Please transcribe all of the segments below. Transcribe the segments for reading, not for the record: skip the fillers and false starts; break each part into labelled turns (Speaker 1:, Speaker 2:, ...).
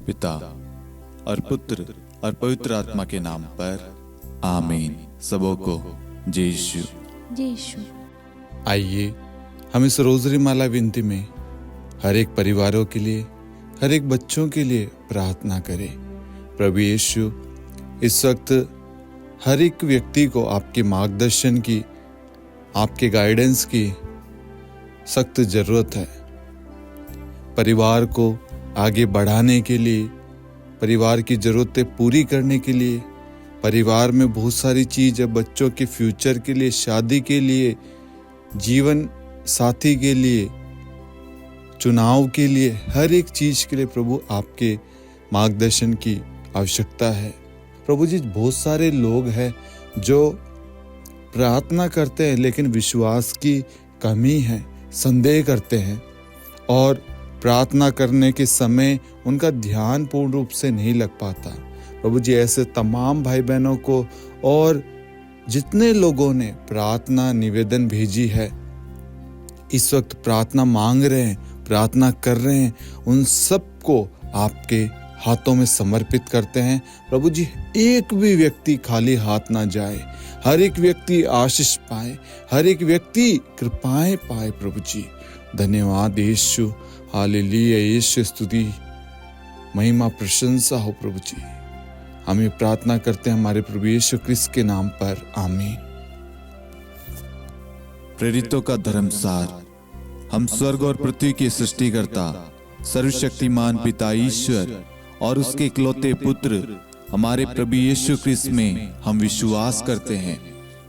Speaker 1: पिता और पुत्र और पवित्र आत्मा के नाम पर आमीन। सबों को जय यीशु।
Speaker 2: जय यीशु।
Speaker 3: आइए हम इस रोजरी माला विनती में हर एक परिवारों के लिए, हर एक बच्चों के लिए प्रार्थना करें। प्रभु यीशु, इस वक्त हर एक व्यक्ति को आपके मार्गदर्शन की, आपके गाइडेंस की सख्त जरूरत है। परिवार को आगे बढ़ाने के लिए, परिवार की जरूरतें पूरी करने के लिए, परिवार में बहुत सारी चीज़ है, बच्चों के फ्यूचर के लिए, शादी के लिए, जीवन साथी के लिए, चुनाव के लिए, हर एक चीज़ के लिए प्रभु आपके मार्गदर्शन की आवश्यकता है। प्रभु जी, बहुत सारे लोग हैं जो प्रार्थना करते हैं लेकिन विश्वास की कमी है, संदेह करते हैं और प्रार्थना करने के समय उनका ध्यान पूर्ण रूप से नहीं लग पाता। प्रभु जी, ऐसे तमाम भाई बहनों को और जितने लोगों ने प्रार्थना निवेदन भेजी है, इस वक्त प्रार्थना मांग रहे हैं, प्रार्थना कर रहे हैं, उन सबको आपके हाथों में समर्पित करते हैं। प्रभु जी, एक भी व्यक्ति खाली हाथ ना जाए, हर एक व्यक्ति आशीष पाए, हर एक व्यक्ति कृपाएं पाए। प्रभु जी, धन्यवाद यीशु, हालेलुया यीशु, स्तुति महिमा प्रशंसा हो। प्रभु जी, हम ये प्रार्थना करते हैं हमारे प्रभु यीशु क्रिस्त के नाम पर, आमीन।
Speaker 1: प्रेरितों का धर्मसार। हम स्वर्ग और पृथ्वी के सृष्टिकर्ता सर्वशक्तिमान पिता ईश्वर और उसके इकलौते पुत्र हमारे प्रभु यीशु क्रिस्त में हम विश्वास करते हैं,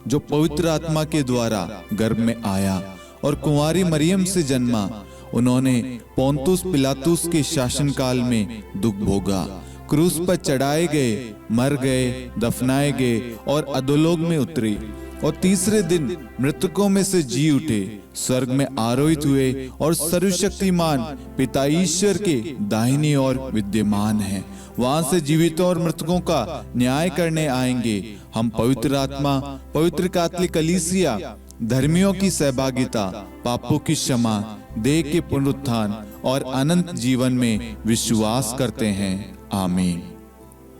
Speaker 1: जो पवित्र आत्मा के द्वारा गर्भ में आया और कुंवारी मरियम से जन्मा। उन्होंने पोंतुस पिलातुस के शासनकाल में दुख भोगा, क्रूस पर चढ़ाए गए, मर गए, दफनाए गए और अधोलोक में उतरे और तीसरे दिन मृतकों में से जी उठे, स्वर्ग में आरोहित हुए और सर्वशक्तिमान पिता ईश्वर के दाहिनी ओर विद्यमान हैं। वहां से जीवितों और मृतकों का न्याय करने आएंगे। हम पवित्र आत्मा, पवित्र कैथोलिक कलीसिया, धर्मियों की सहभागिता, पापों की क्षमा, देह के पुनरुत्थान और अनंत जीवन में विश्वास करते हैं। आमीन।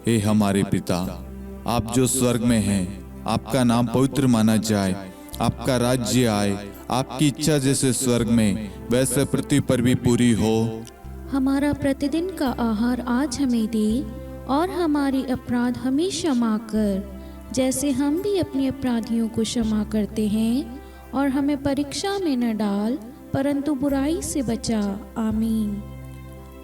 Speaker 1: हे हमारे पिता, आप जो स्वर्ग में हैं, आपका नाम पवित्र माना जाए, आपका राज्य आए, आपकी इच्छा जैसे स्वर्ग में वैसे पृथ्वी पर भी पूरी हो।
Speaker 2: हमारा प्रतिदिन का आहार आज हमें दे और हमारे अपराध हमें क्षमा कर, जैसे हम भी अपने अपराधियों को क्षमा करते हैं, और हमें परीक्षा में न डाल परंतु बुराई से बचा। आमीन।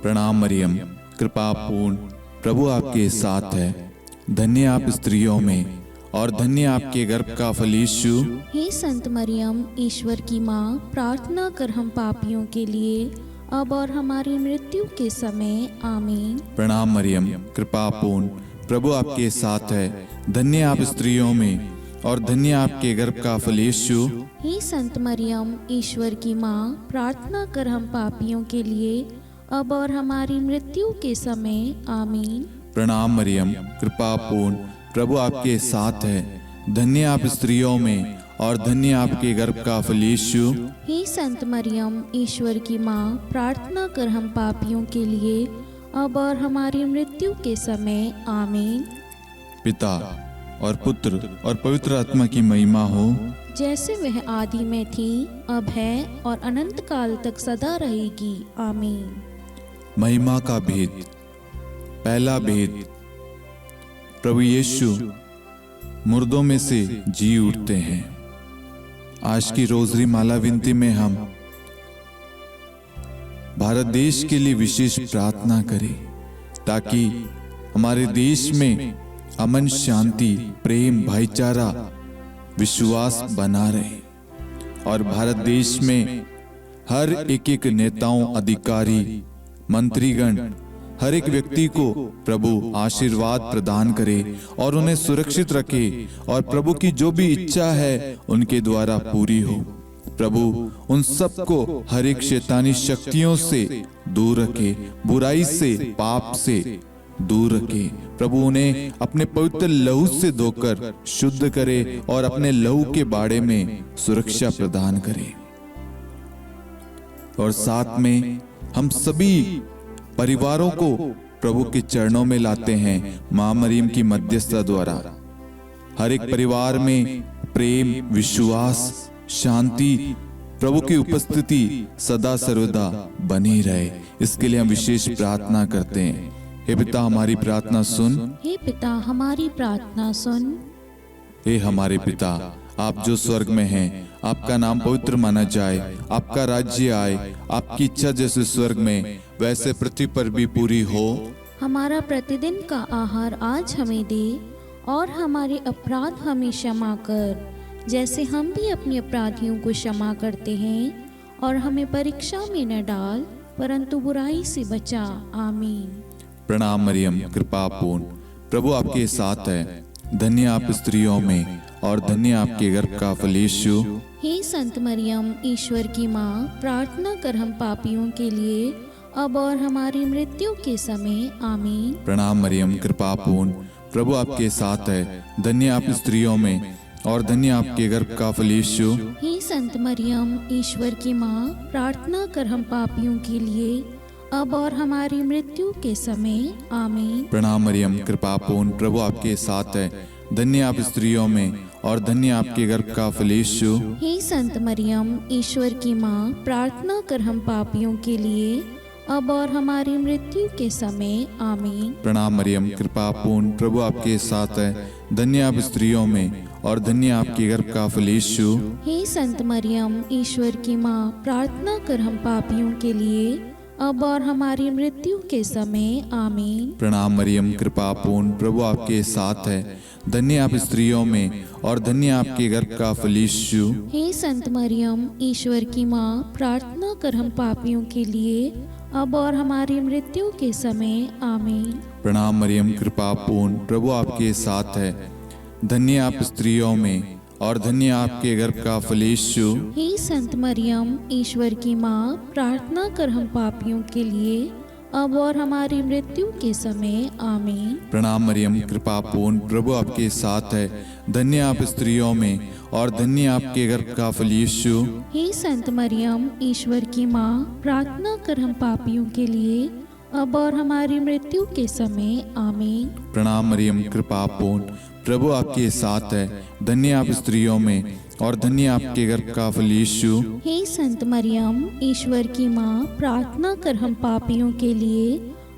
Speaker 1: प्रणाम मरियम, कृपा पूर्ण, प्रभु आपके साथ है। धन्य आप स्त्रियों में और धन्य आपके गर्भ का फल यीशु।
Speaker 2: हे संत मरियम, ईश्वर की माँ, प्रार्थना कर हम पापियों के लिए, अब और हमारी मृत्यु के समय। आमीन।
Speaker 1: प्रणाम मरियम, कृपा पूर्ण, प्रभु आपके साथ है। धन्य आप स्त्रियों में और धन्य आपके गर्भ का फल यीशु।
Speaker 2: हे संत मरियम, ईश्वर की माँ, प्रार्थना कर हम पापियों के लिए, अब और हमारी मृत्यु के समय। आमीन।
Speaker 1: प्रणाम मरियम, कृपा पूर्ण, प्रभु आपके साथ है। धन्य आप स्त्रियों में और धन्य आपके गर्भ का फल यीशु।
Speaker 2: हे संत मरियम, ईश्वर की माँ, प्रार्थना कर हम पापियों के लिए, अब और हमारी मृत्यु के समय। आमीन।
Speaker 1: पिता और पुत्र और पवित्र आत्मा की महिमा हो,
Speaker 2: जैसे वह आदि में थी, अब है और अनंत काल तक सदा रहेगी। आमीन।
Speaker 1: महिमा का भेद। पहला भेद, प्रभु यीशु मुर्दों में से जी उठते हैं। आज की रोजरी माला विनती में हम भारत देश के लिए विशेष प्रार्थना करें, ताकि हमारे देश में अमन, शांति, प्रेम, भाईचारा, विश्वास बना रहे और भारत देश में हर एक नेताओं, अधिकारी, मंत्रीगण, हर एक व्यक्ति को प्रभु आशीर्वाद प्रदान करे और उन्हें सुरक्षित रखे और प्रभु की जो भी इच्छा है उनके द्वारा पूरी हो। प्रभु उन सबको हर एक शैतानी शक्तियों से दूर रखे, बुराई से, पाप से दूर रखे। प्रभु उन्हें अपने पवित्र लहू से धोकर शुद्ध करे और अपने लहू के बाड़े में सुरक्षा प्रदान करे। और साथ में हम सभी परिवारों को प्रभु के चरणों में लाते हैं मां मरियम की मध्यस्थता द्वारा। हर एक परिवार में प्रेम, विश्वास, शांति, प्रभु की उपस्थिति सदा सर्वदा बनी रहे, इसके लिए हम विशेष प्रार्थना करते हैं। हे पिता, हमारी प्रार्थना सुन।
Speaker 2: हे पिता, हमारी प्रार्थना सुन।
Speaker 1: हे हमारे पिता, आप जो स्वर्ग में हैं, आपका नाम पवित्र माना जाए, आपका राज्य आए, आपकी इच्छा जैसे स्वर्ग में वैसे पृथ्वी पर भी पूरी हो।
Speaker 2: हमारा प्रतिदिन का आहार आज हमें दे, और हमारे अपराध हमें क्षमा कर, जैसे हम भी अपने अपराधियों को क्षमा करते हैं, और हमें परीक्षा में न डाल, परंतु बुराई से बचा। आमीन।
Speaker 1: प्रणाम मरियम, कृपा पूर्ण, प्रभु आपके साथ है। धन्य आप स्त्रियों में, और धन्य आपके गर्भ का फल यीशु।
Speaker 2: हे संत मरियम, ईश्वर की माँ, प्रार्थना कर हम पापियों के लिए, अब और हमारी मृत्यु के समय। आमीन।
Speaker 1: प्रणाम मरियम, कृपा पूर्ण, प्रभु आपके साथ है। धन्य आप स्त्रियों में, और धन्य आपके गर्भ का फल यीशु।
Speaker 2: हे संत मरियम, ईश्वर की माँ, प्रार्थना कर हम पापियों के लिए, अब और हमारी मृत्यु के समय। आमीन।
Speaker 1: प्रणाम मरियम, कृपा पूर्ण, प्रभु आपके साथ है। धन्य आप स्त्रियों में, और धन्य आपके गर्भ का फल यीशु।
Speaker 2: हे संत मरियम, ईश्वर की माँ, प्रार्थना कर हम पापियों के लिए, अब और हमारी मृत्यु के समय। आमीन।
Speaker 1: प्रणाम मरियम, कृपा पूर्ण, प्रभु आपके साथ है। धन्य आप स्त्रियों में, और धन्य आपके गर्भ का फल यीशु।
Speaker 2: हे संत मरियम, ईश्वर की माँ, प्रार्थना कर हम पापियों के लिए, अब और हमारी मृत्यु के समय। आमीन।
Speaker 1: प्रणाम मरियम, कृपा पूर्ण, प्रभु आपके साथ है। धन्य आप स्त्रियों में, और धन्य आपके गर्भ का फल यीशु।
Speaker 2: हे संत मरियम, ईश्वर की माँ, प्रार्थना कर हम पापियों के लिए, अब और हमारी मृत्यु के समय। आमीन।
Speaker 1: प्रणाम मरियम, कृपा पूर्ण, प्रभु आपके साथ है। धन्य आप स्त्रियों में, और धन्य आपके गर्भ का फल यीशु।
Speaker 2: हे संत मरियम, ईश्वर की माँ, प्रार्थना कर हम पापियों के लिए, अब और हमारी मृत्यु के समय। आमीन।
Speaker 1: प्रणाम मरियम, कृपा पूर्ण, प्रभु आपके साथ है। धन्य आप स्त्रियों में, और धन्य आपके गर्भ का फल यीशु।
Speaker 2: हे संत मरियम, ईश्वर की माँ, प्रार्थना कर हम पापियों के लिए, अब और हमारी मृत्यु के समय। आमीन।
Speaker 1: प्रणाम मरियम, कृपा पूर्ण, प्रभु आपके साथ है। धन्य आप स्त्रियों में, और धन्य आपके गर्भ का फल यीशु।
Speaker 2: हे संत मरियम, ईश्वर की माँ, प्रार्थना कर हम पापियों के लिए,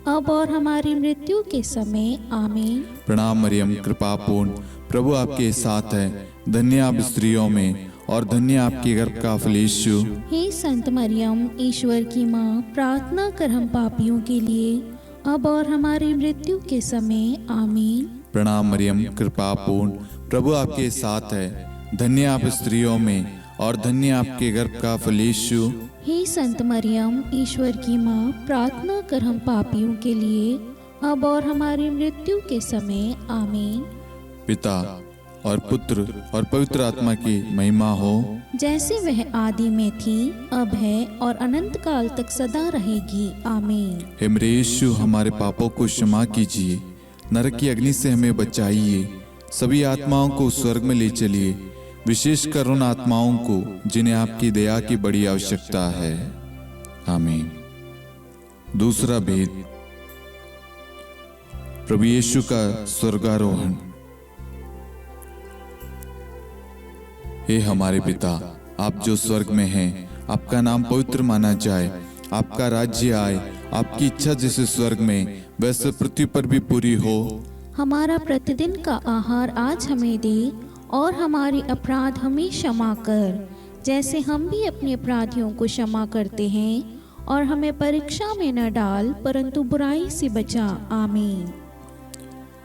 Speaker 2: अब और हमारी मृत्यु के समय। आमीन।
Speaker 1: प्रणाम मरियम, कृपा पूर्ण, प्रभु आपके साथ है। धन्य आप स्त्रियों में, और धन्य आपके गर्भ का फल यीशु।
Speaker 2: हे संत मरियम, ईश्वर की माँ, प्रार्थना कर हम पापियों के लिए, अब और हमारी मृत्यु के समय। आमीन।
Speaker 1: प्रणाम मरियम, कृपा पूर्ण, प्रभु आपके साथ है। धन्य आप स्त्रियों में, और धन्य आपके गर्भ का फल यीशु।
Speaker 2: हे संत मरियम, ईश्वर की माँ, प्रार्थना कर हम पापियों के लिए, अब और हमारी मृत्यु के समय। आमीन।
Speaker 1: पिता और पुत्र और पवित्र आत्मा की महिमा हो,
Speaker 2: जैसे वह आदि में थी, अब है, और अनंत काल तक सदा रहेगी। आमीन।
Speaker 1: हे मेरे यीशु, हमारे पापों को क्षमा कीजिए, नरक की अग्नि से हमें बचाइए, सभी आत्माओं को स्वर्ग में ले चलिए, विशेषकर उन आत्माओं को जिन्हें आपकी दया की बड़ी आवश्यकता है। आमीन। दूसरा भेद, प्रभु यीशु का स्वर्गारोहण। हे हमारे पिता, आप जो स्वर्ग में हैं, आपका नाम पवित्र माना जाए, आपका राज्य आए, आपकी इच्छा जैसे स्वर्ग में वैसे पृथ्वी पर भी पूरी हो।
Speaker 2: हमारा प्रतिदिन का आहार आज हमें दे, और हमारे अपराध हमें क्षमा कर, जैसे हम भी अपने अपराधियों को क्षमा करते हैं, और हमें परीक्षा में न डाल, परंतु बुराई से बचा। आमीन।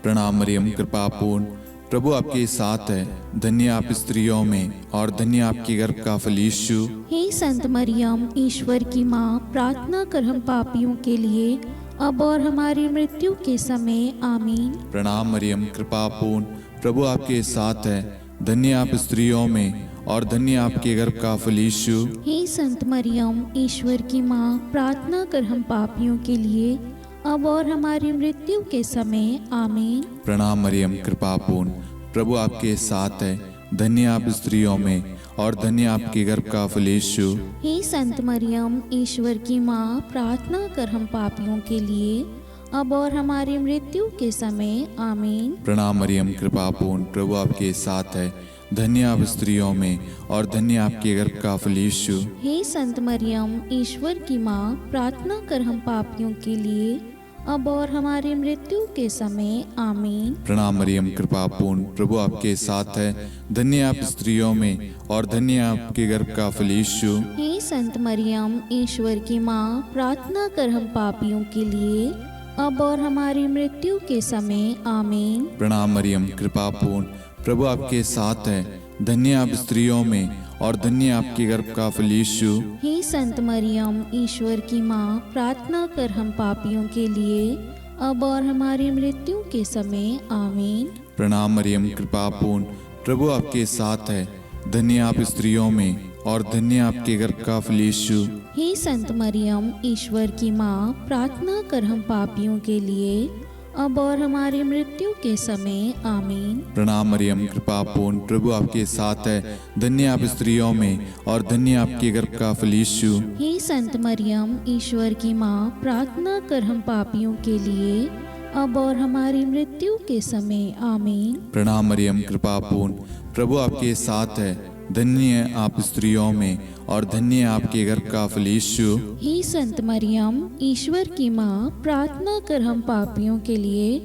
Speaker 1: प्रणाम मरियम, कृपा पूर्ण, प्रभु आपके साथ है। धन्य आप स्त्रियों में, और धन्य आपके गर्भ का फल यीशु।
Speaker 2: हे संत मरियम, ईश्वर की माँ, प्रार्थना कर हम पापियों के लिए, अब और हमारी मृत्यु के समय। आमीन।
Speaker 1: प्रणाम मरियम, कृपा पूर्ण, प्रभु आपके साथ है। धन्य आप स्त्रियों में, और धन्य आपके गर्भ का फल यीशु।
Speaker 2: हे संत मरियम, ईश्वर की माँ, प्रार्थना कर हम पापियों के लिए, अब और हमारी मृत्यु के समय। आमीन।
Speaker 1: प्रणाम मरियम, कृपा पूर्ण, प्रभु आपके साथ है। धन्य आप स्त्रियों में, और धन्य आपके गर्भ का फल यीशु।
Speaker 2: हे संत मरियम, ईश्वर की माँ, प्रार्थना कर हम पापियों के लिए, अब और हमारी मृत्यु के समय आमीन।
Speaker 1: प्रणाम मरियम, कृपा पूर्ण, प्रभु आपके साथ है। धन्य आप स्त्रियों में और धन्य आपके गर्भ का फल यीशु।
Speaker 2: हे संत मरियम, ईश्वर की माँ, प्रार्थना कर हम पापियों के लिए अब और हमारी मृत्यु के समय आमीन।
Speaker 1: प्रणाम मरियम, कृपा पूर्ण, प्रभु आपके साथ है। धन्य आप स्त्रियों में और धन्य आपके गर्भ का फल यीशु।
Speaker 2: हे संत मरियम, ईश्वर की माँ, प्रार्थना कर हम पापियों के लिए अब और हमारी मृत्यु के समय आमीन।
Speaker 1: प्रणाम मरियम, कृपा पूर्ण, प्रभु आपके साथ है। धन्य आप स्त्रियों में और धन्य आपके गर्भ का फल यीशु।
Speaker 2: हे संत मरियम, ईश्वर की माँ, प्रार्थना कर हम पापियों के लिए अब और हमारी मृत्यु के समय आमीन।
Speaker 1: प्रणाम मरियम, कृपा पूर्ण, प्रभु आपके साथ है। धन्य आप स्त्रियों में और धन्य आपके गर्भ का फल यीशु।
Speaker 2: हे संत मरियम, ईश्वर की माँ, प्रार्थना कर हम पापियों के लिए अब और हमारी मृत्यु के समय आमीन।
Speaker 1: प्रणाम मरियम, कृपा पूर्ण, प्रभु आपके साथ है। धन्य आप स्त्रियों में और धन्य आपके गर्भ का फल यीशु।
Speaker 2: हे संत मरियम, ईश्वर की माँ, प्रार्थना कर हम पापियों के लिए अब और हमारी मृत्यु के समय आमीन।
Speaker 1: प्रणाम मरियम, कृपा पूर्ण, प्रभु आपके साथ है। धन्य आप स्त्रियों में और धन्य आपके गर्भ का फल यीशु।
Speaker 2: हे संत मरियम, ईश्वर की माँ, प्रार्थना कर हम पापियों के लिए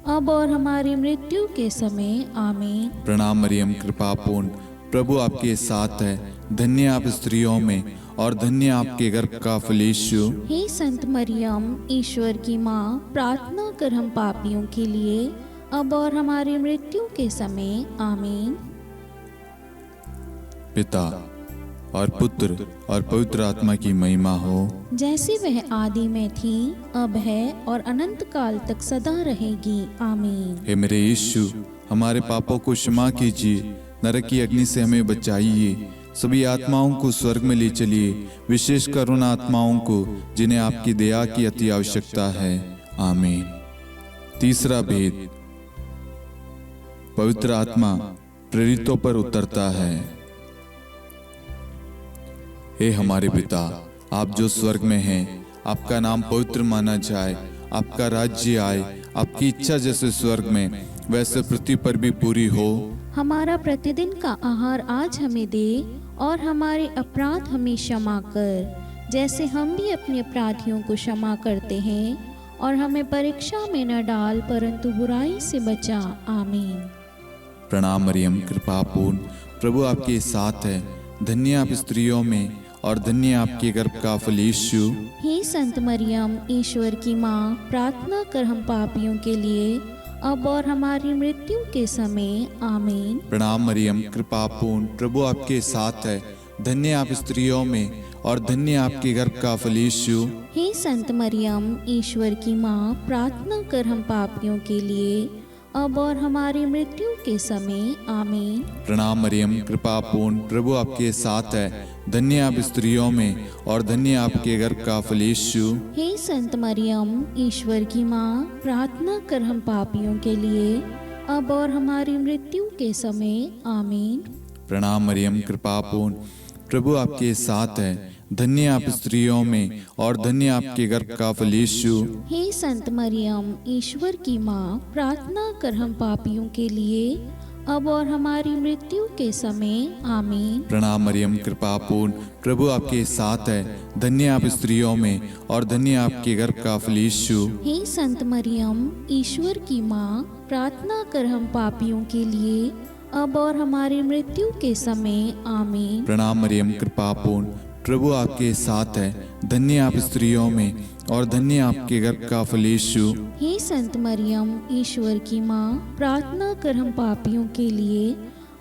Speaker 2: अब और हमारी मृत्यु के समय आमीन।
Speaker 1: प्रणाम मरियम, कृपा पूर्ण, प्रभु आपके साथ है। धन्य आप स्त्रियों में और धन्य आपके गर्भ का फल यीशु।
Speaker 2: हे संत मरियम, ईश्वर की माँ, प्रार्थना कर हम पापियों के लिए अब और हमारी मृत्यु के समय आमीन।
Speaker 1: पिता और पुत्र और पवित्र आत्मा की महिमा हो,
Speaker 2: जैसे वह आदि में थी, अब है और अनंत काल तक सदा रहेगी आमीन।
Speaker 1: हे मेरे यीशु, हमारे पापों को क्षमा कीजिए, नरक की अग्नि से हमें बचाइए, सभी आत्माओं को स्वर्ग में ले चलिए, विशेषकर उन आत्माओं को जिन्हें आपकी दया की अति आवश्यकता है। आमीन। तीसरा भेद, पवित्र आत्मा प्रेरितों पर उतरता है। हे हमारे पिता, आप जो स्वर्ग में हैं, आपका नाम पवित्र माना जाए, आपका राज्य आए, आपकी इच्छा जैसे स्वर्ग में वैसे पृथ्वी पर भी पूरी हो।
Speaker 2: हमारा प्रतिदिन का आहार आज हमें दे और हमारे अपराध हमें क्षमा कर, जैसे हम भी अपने अपराधियों को क्षमा करते हैं, और हमें परीक्षा में न डाल परंतु बुराई से बचा। आमीन।
Speaker 1: प्रणाम मरियम, कृपा पूर्ण, प्रभु आपके साथ है। धन्य आप स्त्रियों में और धन्य आपके गर्भ का फल यीशु।
Speaker 2: हे संत मरियम, ईश्वर की माँ, प्रार्थना कर हम पापियों के लिए अब और हमारी मृत्यु के समय आमीन।
Speaker 1: प्रणाम मरियम, कृपा पूर्ण, प्रभु आपके साथ है। धन्य आप स्त्रियों में और धन्य आपके गर्भ का फल यीशु।
Speaker 2: हे संत मरियम, ईश्वर की माँ, प्रार्थना कर हम पापियों के लिए अब और हमारी मृत्यु के समय आमीन।
Speaker 1: प्रणाम मरियम, कृपा पूर्ण, प्रभु आपके साथ है। धन्य आप स्त्रियों में और धन्य आपके गर्भ का फल यीशु।
Speaker 2: हे संत मरियम, ईश्वर की माँ, प्रार्थना कर हम पापियों के लिए अब और हमारी मृत्यु के समय आमीन।
Speaker 1: प्रणाम मरियम, कृपा पूर्ण, प्रभु आपके साथ है। धन्य आप स्त्रियों में और धन्य आपके गर्भ का फल यीशु।
Speaker 2: हे संत मरियम, ईश्वर की माँ, प्रार्थना कर हम पापियों के लिए अब और हमारी मृत्यु के समय आमीन।
Speaker 1: प्रणाम मरियम, कृपा पूर्ण, प्रभु आपके साथ है। धन्य आप स्त्रियों में और धन्य आपके गर्भ का फल यीशु।
Speaker 2: हे संत मरियम, ईश्वर की माँ, प्रार्थना कर हम पापियों के लिए अब और हमारी मृत्यु के समय आमीन।
Speaker 1: प्रणाम मरियम, कृपा पूर्ण, प्रभु आपके साथ है। धन्य आप स्त्रियों में और धन्य आपके गर्भ का फल यीशु।
Speaker 2: हे संत मरियम, ईश्वर की माँ, प्रार्थना कर हम पापियों के लिए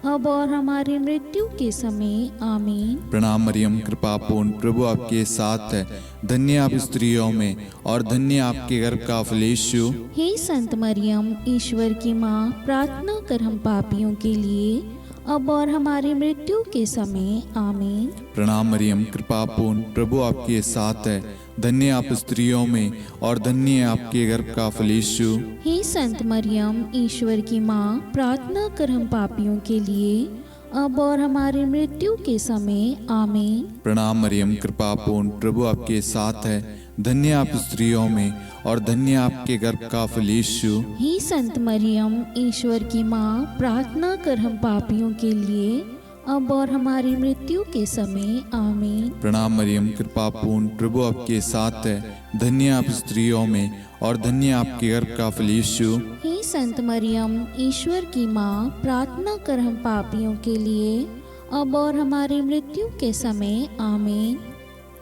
Speaker 2: अब और हमारी मृत्यु के समय आमीन।
Speaker 1: प्रणाम मरियम, कृपा पूर्ण, प्रभु आपके साथ है। धन्य आप स्त्रियों में और धन्य आपके गर्भ का फल यीशु।
Speaker 2: हे संत मरियम, ईश्वर की माँ, प्रार्थना कर हम पापियों के लिए अब और हमारी मृत्यु के समय आमीन।
Speaker 1: प्रणाम मरियम, कृपा पूर्ण, प्रभु आपके साथ है। धन्य आप स्त्रियों में और धन्य आपके गर्भ का फल यीशु।
Speaker 2: हे संत मरियम, ईश्वर की माँ, प्रार्थना कर हम पापियों के लिए अब और हमारी मृत्यु के समय आमीन।
Speaker 1: प्रणाम मरियम, कृपा पूर्ण, प्रभु आपके साथ है। धन्य आप स्त्रियों में और धन्य आपके गर्भ का फल यीशु।
Speaker 2: हे संत मरियम, ईश्वर की माँ, प्रार्थना कर हम पापियों के लिए, अब और हमारी मृत्यु के समय, आमीन।
Speaker 1: प्रणाम मरियम, कृपा पूर्ण, प्रभु आपके साथ है। धन्य आप स्त्रियों में और धन्य आपके गर्भ का फल यीशु।
Speaker 2: हे संत मरियम, ईश्वर की माँ, प्रार्थना कर हम पापियों के लिए, अब और हमारी मृत्यु के समय, आमीन।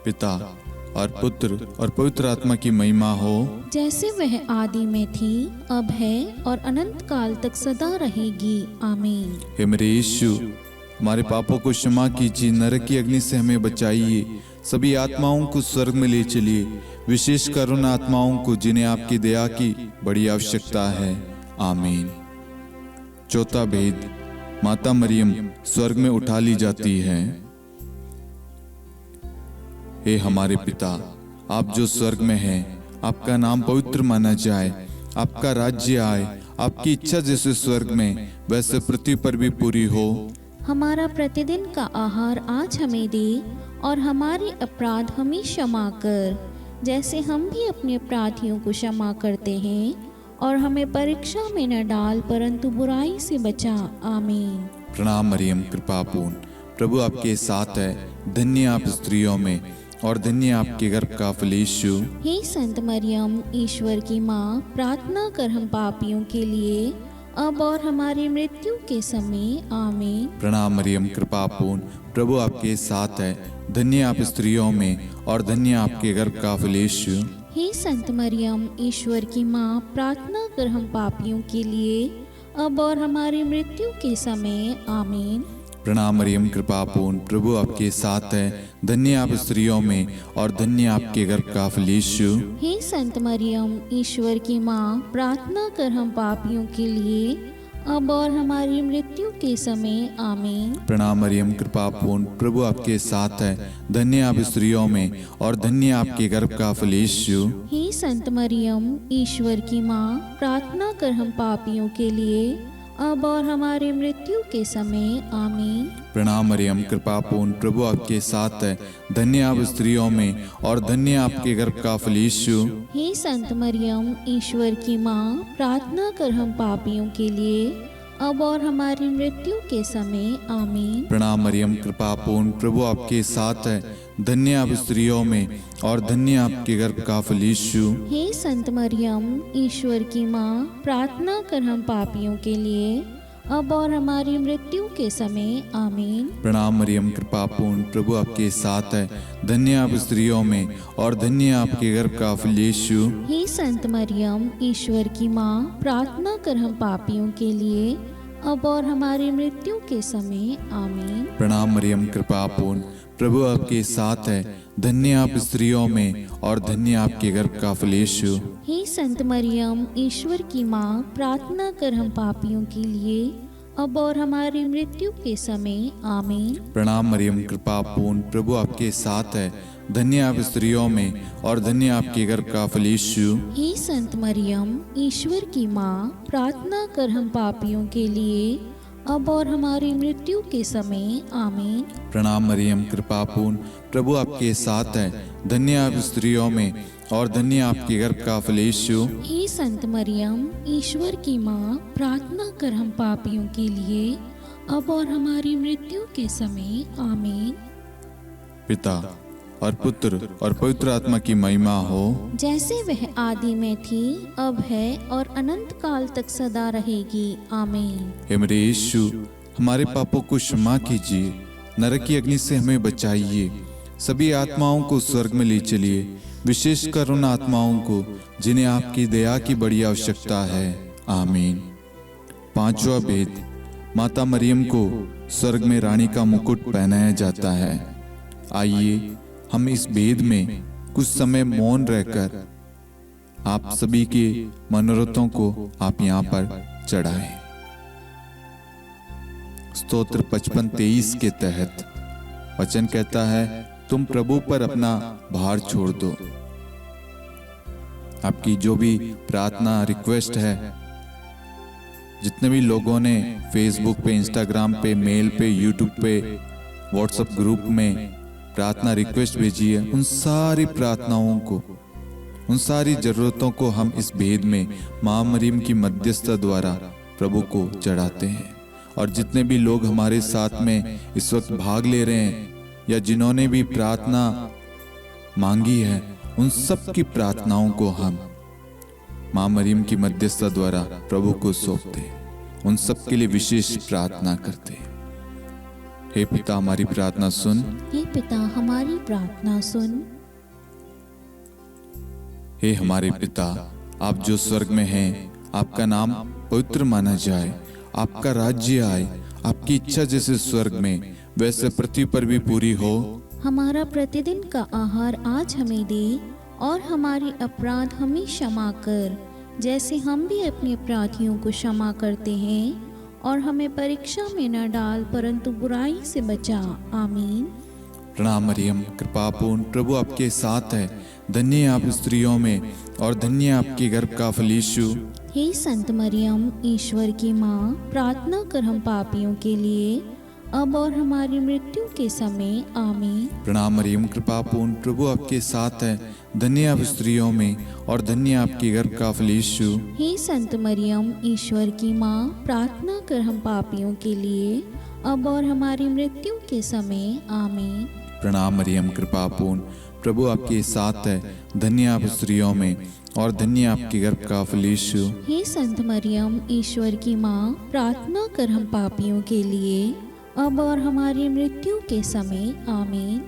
Speaker 1: पिता और पुत्र और पवित्र आत्मा की महिमा हो,
Speaker 2: जैसे वह आदि में थी, अब है और अनंत काल तक सदा रहेगी, आमीन।
Speaker 1: हे मेरे यीशु, हमारे पापों को क्षमा कीजिए, नरक की अग्नि से हमें बचाइए, सभी आत्माओं को स्वर्ग में ले चलिए, विशेषकर उन आत्माओं को जिन्हें आपकी दया की बड़ी आवश्यकता है, आमीन। चौथा भेद, माता मरियम स्वर्ग में उठा ली जाती है। हे हमारे पिता, आप जो स्वर्ग में हैं, आपका नाम पवित्र माना जाए, आपका राज्य आए, आपकी इच्छा जैसे स्वर्ग में वैसे पृथ्वी पर भी पूरी हो।
Speaker 2: हमारा प्रतिदिन का आहार आज हमें दे, और हमारे अपराध हमें क्षमा कर, जैसे हम भी अपने अपराधियों को क्षमा करते हैं, और हमें परीक्षा में न डाल, परंतु बुराई से बचा, आमीन।
Speaker 1: प्रणाम मरियम, कृपा पूर्ण, प्रभु आपके साथ है। धन्य आप स्त्रियों में और धन्य आपके गर्भ का फल यीशु।
Speaker 2: हे संत मरियम, ईश्वर की माँ, प्रार्थना कर हम पापियों के लिए, अब और हमारी मृत्यु के समय, आमीन।
Speaker 1: प्रणाम मरियम, कृपा पूर्ण, प्रभु आपके साथ है। धन्य आप स्त्रियों में और धन्य आपके गर्भ का फल यीशु।
Speaker 2: हे संत मरियम, ईश्वर की माँ, प्रार्थना कर हम पापियों के लिए, अब और हमारी मृत्यु के समय, आमीन।
Speaker 1: प्रणाम मरियम, कृपा पूर्ण, प्रभु आपके साथ है। धन्य आप स्त्रियों में और धन्य आपके गर्भ का फल यीशु।
Speaker 2: हे संत मरियम, ईश्वर की माँ, प्रार्थना कर हम पापियों के लिए, अब और हमारी मृत्यु के समय, आमीन।
Speaker 1: प्रणाम मरियम, कृपा पूर्ण, प्रभु आपके साथ है। धन्य आप स्त्रियों में और धन्य आपके गर्भ का फल यीशु।
Speaker 2: हे संत मरियम, ईश्वर की माँ, प्रार्थना कर हम पापियों के लिए, अब और हमारी मृत्यु के समय, आमीन।
Speaker 1: प्रणाम मरियम, कृपा पूर्ण, प्रभु आपके साथ है। धन्य आप स्त्रियों में और धन्य आपके गर्भ का फल यीशु।
Speaker 2: हे संत मरियम, ईश्वर की माँ, प्रार्थना कर हम पापियों के लिए, अब और हमारी मृत्यु के समय, आमीन।
Speaker 1: प्रणाम मरियम, कृपा पूर्ण, प्रभु आपके साथ है। धन्य आप स्त्रियों में और धन्य आपके गर्भ का फल यीशु।
Speaker 2: हे संत मरियम, ईश्वर की माँ, प्रार्थना कर हम पापियों के लिए, अब और हमारी मृत्यु के समय, आमीन।
Speaker 1: प्रणाम मरियम, कृपा पूर्ण, प्रभु आपके साथ है। धन्य आप स्त्रियों में और धन्य आपके गर्भ का फल यीशु।
Speaker 2: हे संत मरियम, ईश्वर की माँ, प्रार्थना कर हम पापियों के लिए, अब और हमारी मृत्यु के समय, आमीन।
Speaker 1: प्रणाम मरियम, कृपा पूर्ण, प्रभु आपके साथ है। धन्य आप स्त्रियों में और धन्य आपके गर्भ का फल यीशु।
Speaker 2: हे संत मरियम, ईश्वर की माँ, प्रार्थना कर हम पापियों के लिए, अब और हमारी मृत्यु के समय, आमीन।
Speaker 1: प्रणाम मरियम, कृपा पूर्ण, प्रभु आपके साथ है। धन्य आप स्त्रियों में और धन्य आपके गर्भ का फल यीशु।
Speaker 2: हे संत मरियम, ईश्वर की माँ, प्रार्थना कर हम पापियों के लिए, अब और हमारी मृत्यु के समय, आमीन।
Speaker 1: प्रणाम मरियम, कृपा पूर्ण, प्रभु आपके साथ है। धन्य आप स्त्रियों में और धन्य आपके गर्भ का फल यीशु।
Speaker 2: हे संत मरियम, ईश्वर की माँ, प्रार्थना कर हम पापियों के लिए, अब और हमारी मृत्यु के समय, आमीन।
Speaker 1: पिता और पुत्र और पवित्र आत्मा की महिमा हो,
Speaker 2: जैसे वह आदि में थी, अब है और अनंत काल तक सदा रहेगी, आमीन।
Speaker 1: हे मेरे यीशु, हमारे पापों को क्षमा कीजिए, नरक की अग्नि से हमें बचाइए, सभी आत्माओं को स्वर्ग में ले चलिए, विशेषकर उन आत्माओं को जिन्हें आपकी दया की बड़ी आवश्यकता है, आमीन। पांचवा भेद, माता मरियम को स्वर्ग में रानी का मुकुट पहनाया जाता है। आइए हम इस भेद में कुछ समय मौन रहकर आप सभी के मनोरथों को आप यहाँ पर चढ़ाएं। स्तोत्र 55-23 के तहत वचन कहता है, तुम प्रभु पर अपना भार छोड़ दो। आपकी जो भी प्रार्थना रिक्वेस्ट है, जितने भी लोगों ने फेसबुक पे, इंस्टाग्राम पे, मेल पे, यूट्यूब पे, व्हाट्सएप ग्रुप में प्रार्थना रिक्वेस्ट भेजी है, उन सारी प्रार्थनाओं को उन सारी जरूरतों को हम इस भेद में माँ मरियम की मध्यस्थता द्वारा प्रभु को चढ़ाते हैं। और जितने भी लोग हमारे साथ में इस वक्त भाग ले रहे हैं या जिन्होंने भी प्रार्थना मांगी है, उन सब की प्रार्थनाओं को हम माँ मरियम की मध्यस्थता द्वारा प्रभु को सौंपते हैं, उन सब के लिए विशेष प्रार्थना करते हैं। हे पिता हमारी प्रार्थना सुन,
Speaker 2: हे पिता हमारी प्रार्थना सुन।
Speaker 1: हे हमारे पिता, आप जो स्वर्ग में हैं, आपका नाम पवित्र माना जाए, आपका राज्य आए, आपकी इच्छा जैसे स्वर्ग में वैसे पृथ्वी पर भी पूरी हो।
Speaker 2: हमारा प्रतिदिन का आहार आज हमें दे, और हमारे अपराध हमें क्षमा कर, जैसे हम भी अपने अपराधियों को क्षमा करते हैं, और हमें परीक्षा में न डाल परंतु बुराई से बचा। आमीन।
Speaker 1: प्रणाम मरियम, कृपापूर्ण प्रभु आपके साथ है, धन्य है आप स्त्रियों में और धन्य है आपके गर्भ का फल यीशु।
Speaker 2: हे संत मरियम, ईश्वर की माँ, प्रार्थना कर हम पापियों के लिए, अब और हमारी मृत्यु के समय। आमीन।
Speaker 1: प्रणाम मरियम, कृपापूर्ण प्रभु आपके साथ है, धन्य है आप स्त्रियों में और धन्य है आपके गर्भ का फल यीशु।
Speaker 2: हे संत मरियम, ईश्वर की माँ, प्रार्थना कर हम पापियों के लिए, अब और हमारी मृत्यु के समय। आमीन।
Speaker 1: प्रणाम मरियम, कृपापूर्ण प्रभु आपके साथ है, धन्य है आप स्त्रियों में और धन्य है आपके गर्भ का फल यीशु।
Speaker 2: हे संत मरियम, ईश्वर की माँ, प्रार्थना कर हम पापियों के लिए, अब और हमारी मृत्यु के समय। आमीन।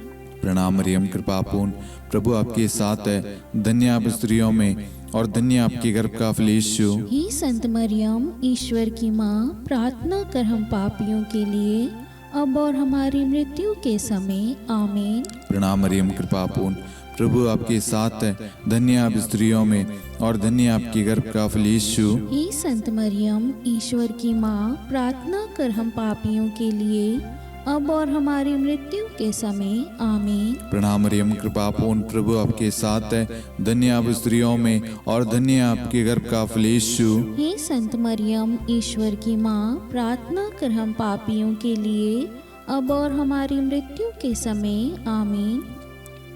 Speaker 1: प्रणाम मरियम, कृपापूर्ण प्रभु आपके साथ है, धन्य है आप स्त्रियों में और धन्य है आपके गर्भ का फल यीशु।
Speaker 2: हे संत मरियम, ईश्वर की माँ, प्रार्थना कर हम पापियों के लिए, अब और हमारी मृत्यु के समय। आमीन।
Speaker 1: प्रणाम मरियम, कृपापूर्ण प्रभु आपके साथ है, धन्य है आप स्त्रियों में और धन्य है आपके गर्भ का फल यीशु।
Speaker 2: हे संत मरियम, ईश्वर की माँ, प्रार्थना कर हम पापियों के लिए, अब और हमारी मृत्यु के समय। आमीन।
Speaker 1: प्रणाम मरियम, कृपापूर्ण प्रभु आपके साथ है, धन्य है आप स्त्रियों में और धन्य है आपके गर्भ का फल यीशु।
Speaker 2: हे संत मरियम, ईश्वर की माँ, प्रार्थना कर हम पापियों के लिए, अब और हमारी मृत्यु के समय। आमीन।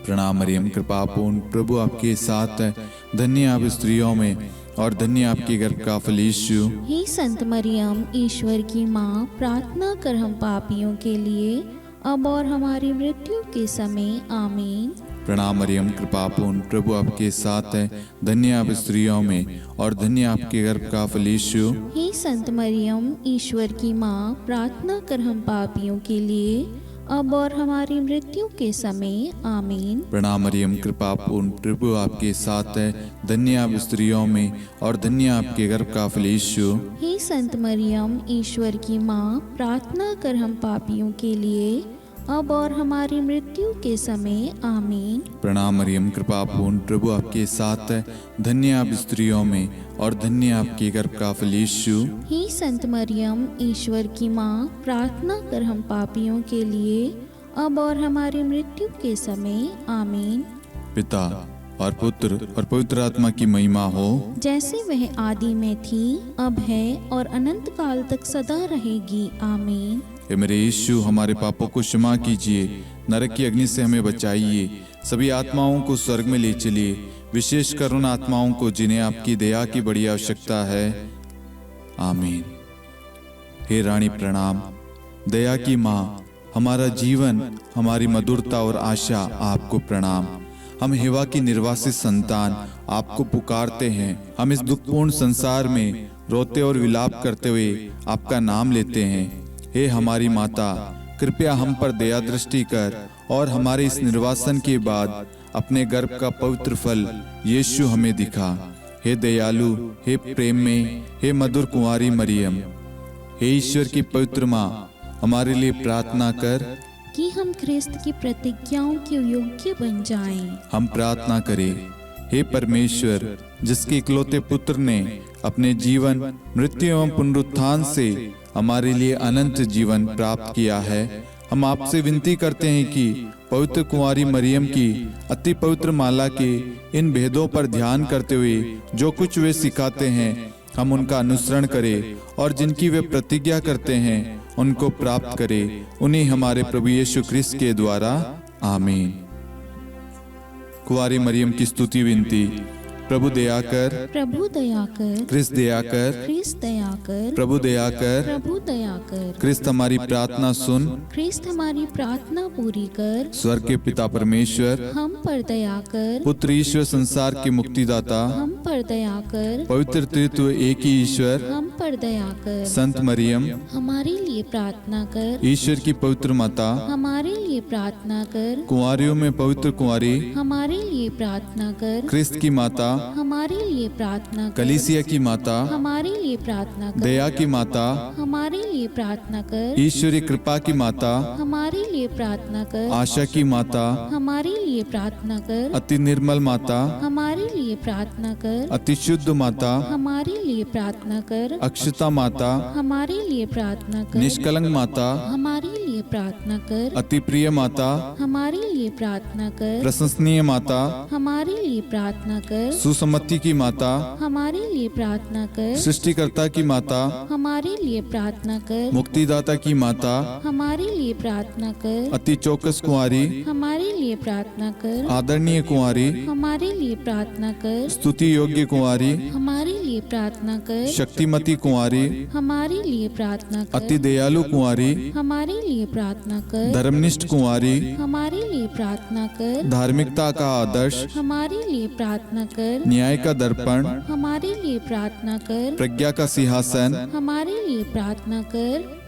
Speaker 1: प्रणाम मरियम, कृपापूर्ण प्रभु आपके साथ है, धन्य है आप स्त्रियों में और धन्य है आपके गर्भ का फल यीशु।
Speaker 2: हे संत मरियम, ईश्वर की माँ, प्रार्थना कर हम पापियों के लिए, अब और हमारी मृत्यु के समय। आमीन।
Speaker 1: प्रणाम मरियम, कृपापूर्ण प्रभु आपके साथ है, धन्य है आप स्त्रियों में और धन्य है आपके गर्भ का फल यीशु।
Speaker 2: हे संत मरियम, ईश्वर की माँ, प्रार्थना कर हम पापियों के लिए, अब और हमारी मृत्यु के समय। आमीन।
Speaker 1: प्रणाम मरियम, कृपापूर्ण प्रभु आपके साथ है, धन्य है आप स्त्रियों में और धन्य है आपके गर्भ का फल यीशु।
Speaker 2: हे संत मरियम, ईश्वर की माँ, प्रार्थना कर हम पापियों के लिए, अब और हमारी मृत्यु के समय। आमीन।
Speaker 1: प्रणाम मरियम, कृपापूर्ण प्रभु आपके साथ है, धन्य है आप स्त्रियों में और धन्य है आपके गर्भ का फल यीशु।
Speaker 2: हे संत मरियम, ईश्वर की माँ, प्रार्थना कर हम पापियों के लिए, अब और हमारी मृत्यु के समय। आमीन।
Speaker 1: पिता और पुत्र और पवित्र आत्मा की महिमा हो,
Speaker 2: जैसे वह आदि में थी, अब है और अनंत काल तक सदा रहेगी। आमीन।
Speaker 1: हे मेरे यीशु, हमारे पापों को क्षमा कीजिए, नरक की अग्नि से हमें बचाइए, सभी आत्माओं को स्वर्ग में ले चलिए, विशेषकर उन आत्माओं को जिन्हें आपकी दया की बड़ी आवश्यकता है। आमीन। हे रानी प्रणाम, दया की माँ, हमारा जीवन, हमारी मधुरता और आशा आपको प्रणाम। हम हेवा की निर्वासित संतान आपको पुकारते हैं। हम इस दुखपूर्ण संसार में रोते और विलाप करते हुए आपका नाम लेते हैं। हे हमारी माता, कृपया हम पर दया दृष्टि कर और हमारे इस निर्वासन के बाद अपने गर्भ का पवित्र फल यीशु हमें दिखा। हे दयालु, हे प्रेम में, हे मधुर कुंवारी मरियम, हे ईश्वर की पवित्र माँ, हमारे लिए प्रार्थना कर
Speaker 2: कि हम ख्रिस्त की प्रतिज्ञाओं के योग्य बन जाएं।
Speaker 1: हम प्रार्थना करें। हे परमेश्वर, जिसके इकलौते पुत्र ने अपने जीवन, मृत्यु एवं पुनरुत्थान से हमारे लिए अनंत जीवन प्राप्त किया है, हम आपसे विनती करते हैं कि पवित्र कुंवारी मरियम की अति पवित्र माला के इन भेदों पर ध्यान करते हुए जो कुछ वे सिखाते हैं, हम उनका अनुसरण करें और जिनकी वे प्रतिज्ञा करते हैं उनको प्राप्त करें। उन्हीं हमारे प्रभु यीशु ख्रिस्त के द्वारा। आमीन। कुंवारी मरियम की स्तुति विनती। प्रभु दया कर,
Speaker 2: प्रभु दया कर,
Speaker 1: क्रिस्त दया कर,
Speaker 2: ख्रिस्त दया कर,
Speaker 1: प्रभु दया कर,
Speaker 2: प्रभु दया कर,
Speaker 1: क्रिस्त हमारी प्रार्थना सुन।
Speaker 2: ख्रिस्त हमारी प्रार्थना पूरी कर,
Speaker 1: स्वर्ग के पिता परमेश्वर,
Speaker 2: हम पर दया कर,
Speaker 1: पुत्र ईश्वर संसार के मुक्तिदाता,
Speaker 2: हम पर दया कर,
Speaker 1: पवित्र तृत्व एक ही ईश्वर,
Speaker 2: हम पर दया कर,
Speaker 1: संत मरियम,
Speaker 2: हमारे लिए प्रार्थना कर,
Speaker 1: ईश्वर की पवित्र माता,
Speaker 2: हमारे लिए प्रार्थना कर,
Speaker 1: कुंवारियों में पवित्र कुंवारी,
Speaker 2: हमारे लिए प्रार्थना कर,
Speaker 1: क्रिस्त की माता,
Speaker 2: हमारे लिए प्रार्थना कर,
Speaker 1: कलीसिया की माता,
Speaker 2: हमारे लिए प्रार्थना कर,
Speaker 1: दया की माता,
Speaker 2: हमारे लिए प्रार्थना कर,
Speaker 1: ईश्वरीय कृपा की माता,
Speaker 2: हमारे लिए प्रार्थना कर,
Speaker 1: आशा की माता,
Speaker 2: हमारे लिए प्रार्थना कर,
Speaker 1: अति निर्मल माता,
Speaker 2: हमारे लिए प्रार्थना कर,
Speaker 1: अति शुद्ध माता,
Speaker 2: हमारे लिए प्रार्थना कर,
Speaker 1: अक्षता माता,
Speaker 2: हमारे लिए प्रार्थना कर,
Speaker 1: निष्कलंक माता,
Speaker 2: हमारे लिए प्रार्थना कर,
Speaker 1: अति प्रिय माता,
Speaker 2: हमारे लिए प्रार्थना कर,
Speaker 1: प्रशंसनीय माता,
Speaker 2: हमारे लिए प्रार्थना कर,
Speaker 1: सुसम्मति की माता,
Speaker 2: हमारे लिए प्रार्थना कर,
Speaker 1: सृष्टिकर्ता की माता,
Speaker 2: हमारे लिए प्रार्थना कर,
Speaker 1: मुक्तिदाता की माता,
Speaker 2: हमारे लिए प्रार्थना कर,
Speaker 1: अति चौकस कुंवारी,
Speaker 2: हमारे लिए प्रार्थना कर,
Speaker 1: आदरणीय कुंवारी,
Speaker 2: हमारे लिए प्रार्थना कर,
Speaker 1: स्तुति योग्य कुंवारी,
Speaker 2: हमारे लिए प्रार्थना कर,
Speaker 1: शक्तिमती कुंवारी,
Speaker 2: हमारे लिए प्रार्थना कर,
Speaker 1: अति दयालु कुंवारी,
Speaker 2: हमारे लिए प्रार्थना कर,
Speaker 1: धर्मनिष्ठ कुंवारी,
Speaker 2: हमारे लिए प्रार्थना कर,
Speaker 1: धार्मिकता का आदर्श,
Speaker 2: हमारे लिए प्रार्थना कर,
Speaker 1: न्याय का दर्पण,
Speaker 2: हमारे लिए प्रार्थना कर,
Speaker 1: प्रज्ञा का सिंहासन,
Speaker 2: हमारे लिए प्रार्थना कर,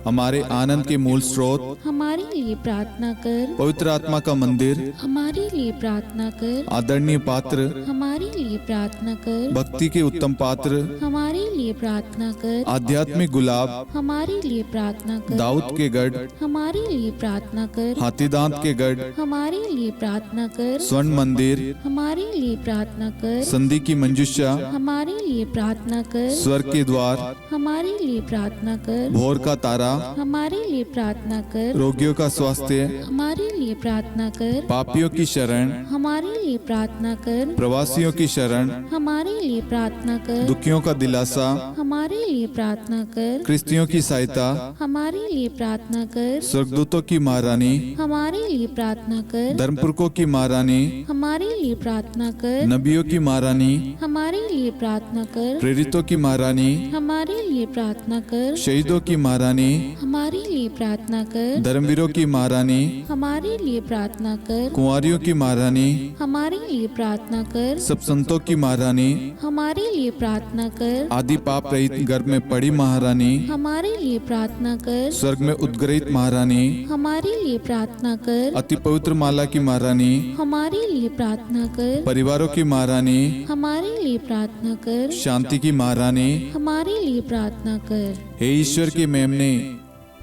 Speaker 1: हमारे आनंद के मूल स्रोत,
Speaker 2: हमारे लिए प्रार्थना कर,
Speaker 1: पवित्र आत्मा का मंदिर,
Speaker 2: हमारे लिए प्रार्थना कर,
Speaker 1: आदरणीय पात्र,
Speaker 2: हमारे लिए प्रार्थना कर,
Speaker 1: भक्ति के उत्तम पात्र,
Speaker 2: हमारे लिए प्रार्थना कर,
Speaker 1: आध्यात्मिक गुलाब,
Speaker 2: हमारे लिए प्रार्थना कर,
Speaker 1: दाऊद के गढ़,
Speaker 2: हमारे लिए प्रार्थना कर,
Speaker 1: हाथीदांत के गढ़,
Speaker 2: हमारे लिए प्रार्थना कर,
Speaker 1: स्वर्ण मंदिर,
Speaker 2: हमारे लिए प्रार्थना कर,
Speaker 1: संधि की मंजुषा,
Speaker 2: हमारे लिए प्रार्थना कर,
Speaker 1: स्वर्ग के द्वार,
Speaker 2: हमारे लिए प्रार्थना कर,
Speaker 1: भोर का तारा,
Speaker 2: हमारे लिए प्रार्थना कर,
Speaker 1: रोगियों का स्वास्थ्य,
Speaker 2: हमारे लिए प्रार्थना कर,
Speaker 1: पापियों की शरण,
Speaker 2: हमारे लिए प्रार्थना कर,
Speaker 1: प्रवासियों की शरण,
Speaker 2: हमारे लिए प्रार्थना कर,
Speaker 1: दुखियों का दिलासा,
Speaker 2: हमारे लिए प्रार्थना कर,
Speaker 1: क्रिस्तियों की सहायता,
Speaker 2: हमारे लिए प्रार्थना कर,
Speaker 1: स्वर्गदूतों की महारानी,
Speaker 2: हमारे लिए प्रार्थना कर,
Speaker 1: धर्मपुरखों की महारानी,
Speaker 2: हमारे लिए प्रार्थना कर,
Speaker 1: नबियों की महारानी,
Speaker 2: हमारे लिए प्रार्थना कर,
Speaker 1: प्रेरितों की महारानी,
Speaker 2: हमारे लिए प्रार्थना कर,
Speaker 1: शहीदों की महारानी,
Speaker 2: हमारे लिए प्रार्थना कर,
Speaker 1: धर्मवीरों की महारानी,
Speaker 2: हमारे लिए प्रार्थना कर,
Speaker 1: कुंवारियों की महारानी,
Speaker 2: हमारे लिए प्रार्थना कर,
Speaker 1: सब संतों की महारानी,
Speaker 2: हमारे लिए प्रार्थना कर,
Speaker 1: आदि पाप रहित गर्भ में पड़ी महारानी,
Speaker 2: हमारे लिए प्रार्थना कर,
Speaker 1: स्वर्ग में उद्गृहित महारानी,
Speaker 2: हमारे लिए प्रार्थना कर,
Speaker 1: अति पवित्र माला की महारानी,
Speaker 2: हमारे लिए प्रार्थना कर,
Speaker 1: परिवारों की महारानी,
Speaker 2: हमारे लिए प्रार्थना कर,
Speaker 1: शांति की महारानी,
Speaker 2: हमारे लिए प्रार्थना कर।
Speaker 1: हे ईश्वर के मेमने,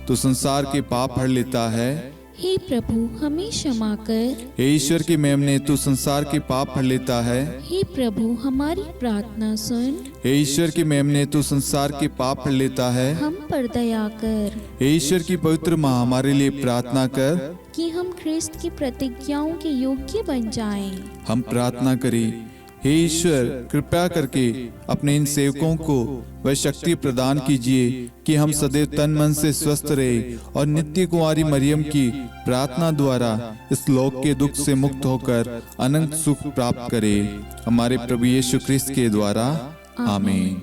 Speaker 1: तू संसार के पाप हर लेता है।
Speaker 2: हे प्रभु हमें क्षमा कर।
Speaker 1: हे ईश्वर के मेमने, तू संसार के पाप हर लेता है।
Speaker 2: हे प्रभु हमारी प्रार्थना सुन।
Speaker 1: हे ईश्वर के मेमने, तू संसार के पाप हर लेता है।
Speaker 2: हम पर दया कर
Speaker 1: हे ईश्वर की पवित्र माँ, हमारे लिए प्रार्थना कर
Speaker 2: कि हम ख्रिस्त की प्रतिज्ञाओं के योग्य बन जाएं।
Speaker 1: हम प्रार्थना करें। हे ईश्वर, कृपया करके अपने इन सेवकों को वह शक्ति प्रदान कीजिए कि हम सदैव तन मन से स्वस्थ रहे और नित्य कुंवारी मरियम की प्रार्थना द्वारा इस लोक के दुख से मुक्त होकर अनंत सुख प्राप्त करें। हमारे प्रभु यीशु ख्रिस्त के द्वारा आमीन।